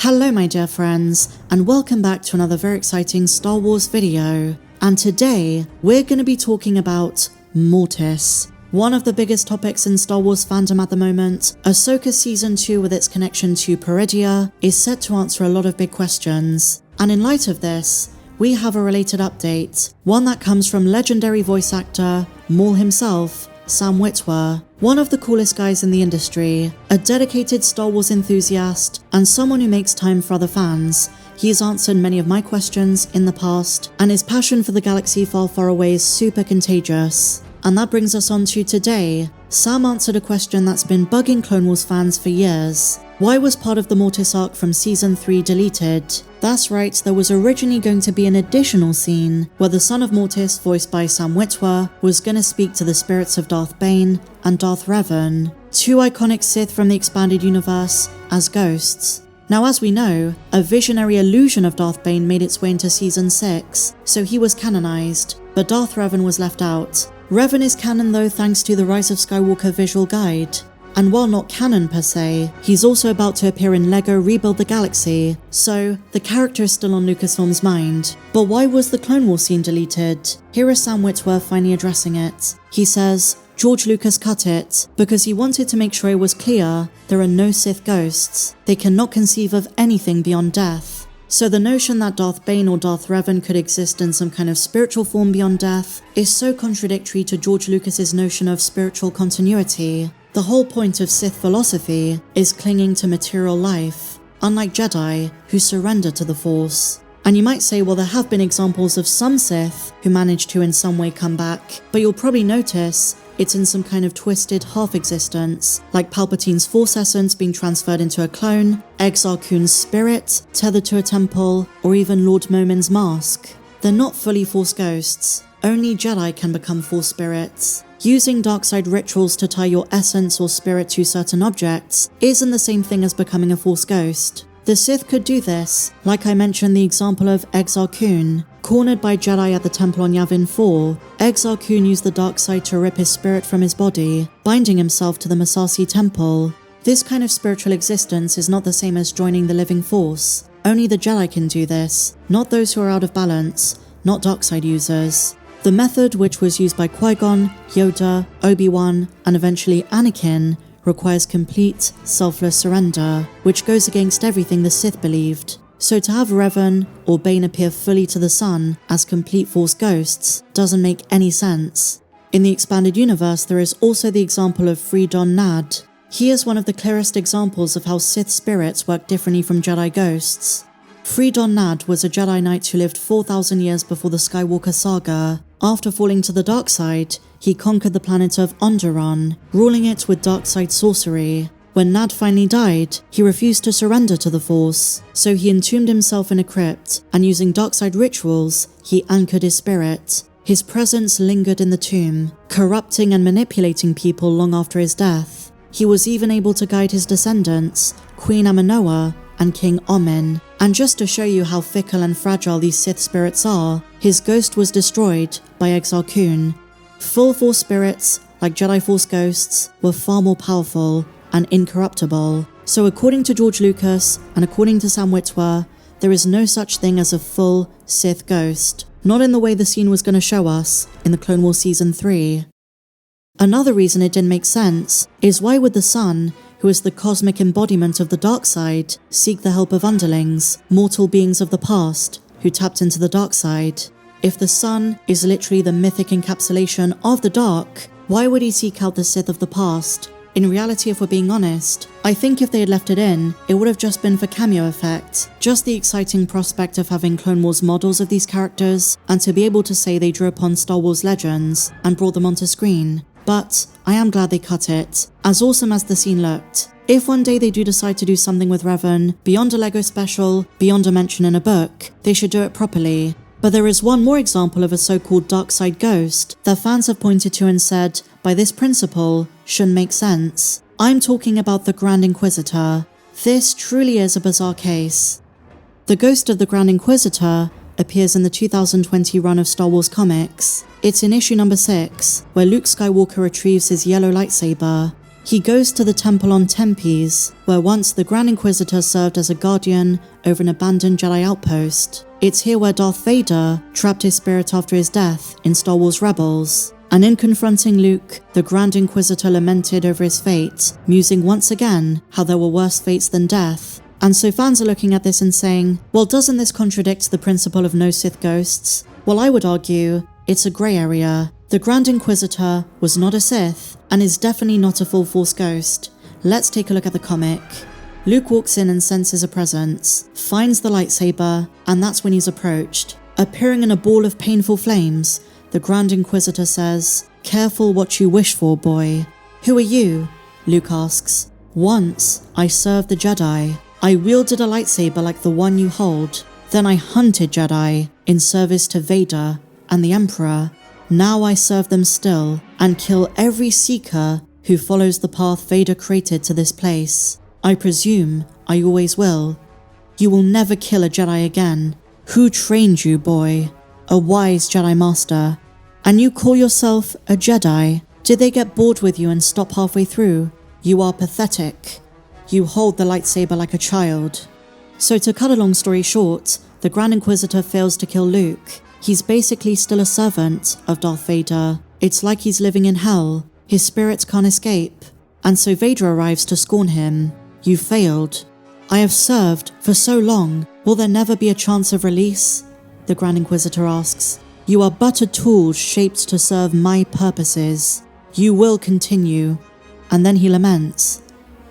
Hello my dear friends, and welcome back to another very exciting Star Wars video. And today, we're going to be talking about Mortis. One of the biggest topics in Star Wars fandom at the moment, Ahsoka Season 2 with its connection to Peridea is set to answer a lot of big questions. And in light of this, we have a related update, one that comes from legendary voice actor Maul himself, Sam Witwer, one of the coolest guys in the industry, a dedicated Star Wars enthusiast, and someone who makes time for other fans. He has answered many of my questions in the past, and his passion for the galaxy far, far away is super contagious. And that brings us on to today. Sam answered a question that's been bugging Clone Wars fans for years. Why was part of the Mortis arc from Season 3 deleted? That's right, there was originally going to be an additional scene where the Son of Mortis, voiced by Sam Witwer, was going to speak to the spirits of Darth Bane and Darth Revan, two iconic Sith from the expanded universe, as ghosts. Now, as we know, a visionary illusion of Darth Bane made its way into Season 6, so he was canonized, but Darth Revan was left out. Revan is canon though thanks to the Rise of Skywalker visual guide. And while not canon per se, he's also about to appear in LEGO Rebuild the Galaxy, so the character is still on Lucasfilm's mind. But why was the Clone Wars scene deleted? Here is Sam Witwer finally addressing it. He says, George Lucas cut it because he wanted to make sure it was clear there are no Sith ghosts. They cannot conceive of anything beyond death. So the notion that Darth Bane or Darth Revan could exist in some kind of spiritual form beyond death is so contradictory to George Lucas's notion of spiritual continuity. The whole point of Sith philosophy is clinging to material life, unlike Jedi, who surrender to the Force. And you might say, well, there have been examples of some Sith who managed to in some way come back, but you'll probably notice it's in some kind of twisted half-existence, like Palpatine's Force essence being transferred into a clone, Exar Kun's spirit tethered to a temple, or even Lord Momin's mask. They're not fully Force ghosts. Only Jedi can become Force spirits. Using darkside rituals to tie your essence or spirit to certain objects isn't the same thing as becoming a Force ghost. The Sith could do this, like I mentioned the example of Exar Kun. Cornered by Jedi at the temple on Yavin 4, Exar Kun used the dark side to rip his spirit from his body, binding himself to the Massassi temple. This kind of spiritual existence is not the same as joining the living Force. Only the Jedi can do this, not those who are out of balance, not darkside users. The method, which was used by Qui-Gon, Yoda, Obi-Wan, and eventually Anakin, requires complete, selfless surrender, which goes against everything the Sith believed. So to have Revan or Bane appear fully to the Sun as complete Force ghosts doesn't make any sense. In the expanded universe, there is also the example of Free Don Nad. He is one of the clearest examples of how Sith spirits work differently from Jedi ghosts. Free Don Nad was a Jedi Knight who lived 4,000 years before the Skywalker saga. After falling to the dark side, he conquered the planet of Onderon, ruling it with dark side sorcery. When Nad finally died, he refused to surrender to the Force, so he entombed himself in a crypt, and using darkside rituals, he anchored his spirit. His presence lingered in the tomb, corrupting and manipulating people long after his death. He was even able to guide his descendants, Queen Aminoa and King Omin. And just to show you how fickle and fragile these Sith spirits are, his ghost was destroyed by Exar Kun. Full Force spirits, like Jedi Force ghosts, were far more powerful and incorruptible. So according to George Lucas, and according to Sam Witwer, there is no such thing as a full Sith ghost. Not in the way the scene was going to show us in the Clone Wars Season 3. Another reason it didn't make sense is why would the Sun, who is the cosmic embodiment of the dark side, seek the help of underlings, mortal beings of the past, who tapped into the dark side? If the Sun is literally the mythic encapsulation of the dark, why would he seek out the Sith of the past? In reality, if we're being honest, I think if they had left it in, it would have just been for cameo effect. Just the exciting prospect of having Clone Wars models of these characters, and to be able to say they drew upon Star Wars legends and brought them onto screen. But I am glad they cut it, as awesome as the scene looked. If one day they do decide to do something with Revan, beyond a LEGO special, beyond a mention in a book, they should do it properly. But there is one more example of a so-called dark side ghost that fans have pointed to and said, by this principle, shouldn't make sense. I'm talking about the Grand Inquisitor. This truly is a bizarre case. The ghost of the Grand Inquisitor appears in the 2020 run of Star Wars comics. It's in issue number 6, where Luke Skywalker retrieves his yellow lightsaber. He goes to the temple on Tempes, where once the Grand Inquisitor served as a guardian over an abandoned Jedi outpost. It's here where Darth Vader trapped his spirit after his death in Star Wars Rebels. And in confronting Luke, the Grand Inquisitor lamented over his fate, musing once again how there were worse fates than death. And so fans are looking at this and saying, well, doesn't this contradict the principle of no Sith ghosts? Well, I would argue it's a grey area. The Grand Inquisitor was not a Sith, and is definitely not a full Force ghost. Let's take a look at the comic. Luke walks in and senses a presence, finds the lightsaber, and that's when he's approached. Appearing in a ball of painful flames, the Grand Inquisitor says, "Careful what you wish for, boy." "Who are you?" Luke asks. "Once, I served the Jedi. I wielded a lightsaber like the one you hold. Then I hunted Jedi in service to Vader and the Emperor. Now I serve them still and kill every seeker who follows the path Vader created to this place. I presume I always will. You will never kill a Jedi again. Who trained you, boy? A wise Jedi Master. And you call yourself a Jedi? Did they get bored with you and stop halfway through? You are pathetic. You hold the lightsaber like a child." So to cut a long story short, the Grand Inquisitor fails to kill Luke. He's basically still a servant of Darth Vader. It's like he's living in hell. His spirit can't escape. And so Vader arrives to scorn him. "You failed. I have served for so long. Will there never be a chance of release?" The Grand Inquisitor asks. "You are but a tool shaped to serve my purposes. You will continue." And then he laments,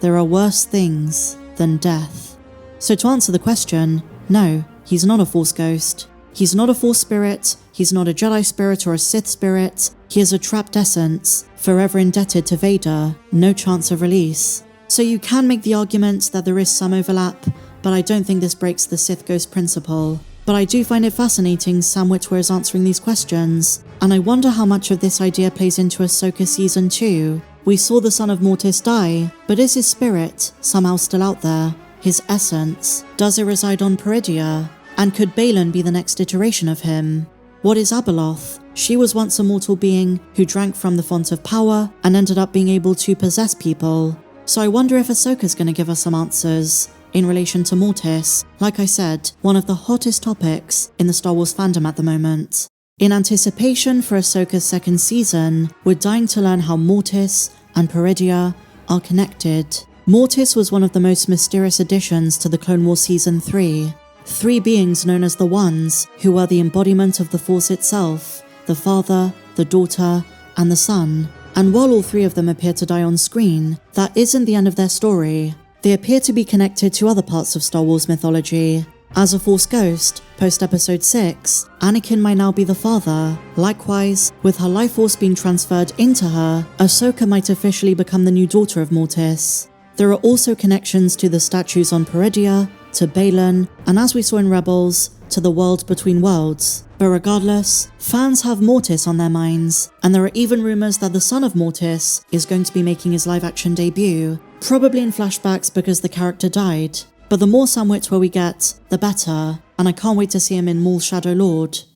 "There are worse things than death." So to answer the question, no, he's not a Force ghost. He's not a Force spirit, he's not a Jedi spirit or a Sith spirit. He is a trapped essence, forever indebted to Vader, no chance of release. So you can make the argument that there is some overlap, but I don't think this breaks the Sith ghost principle. But I do find it fascinating Sam Witwer is answering these questions, and I wonder how much of this idea plays into Ahsoka Season 2. We saw the Son of Mortis die, but is his spirit somehow still out there? His essence? Does it reside on Peridea? And could Baylan be the next iteration of him? What is Abeloth? She was once a mortal being who drank from the font of power and ended up being able to possess people. So I wonder if Ahsoka's going to give us some answers in relation to Mortis. Like I said, one of the hottest topics in the Star Wars fandom at the moment. In anticipation for Ahsoka's second season, we're dying to learn how Mortis and Peridea are connected. Mortis was one of the most mysterious additions to the Clone Wars Season 3. 3 beings known as the Ones, who are the embodiment of the Force itself, the Father, the Daughter, and the Son. And while all 3 of them appear to die on screen, that isn't the end of their story. They appear to be connected to other parts of Star Wars mythology. As a Force ghost, post-Episode 6, Anakin might now be the father. Likewise, with her life force being transferred into her, Ahsoka might officially become the new daughter of Mortis. There are also connections to the statues on Peridea, to Baylan, and as we saw in Rebels, to the world between worlds. But regardless, fans have Mortis on their minds, and there are even rumours that the Son of Mortis is going to be making his live-action debut, probably in flashbacks because the character died. But the more Sam Witwer we get, the better, and I can't wait to see him in Maul's Shadow Lord.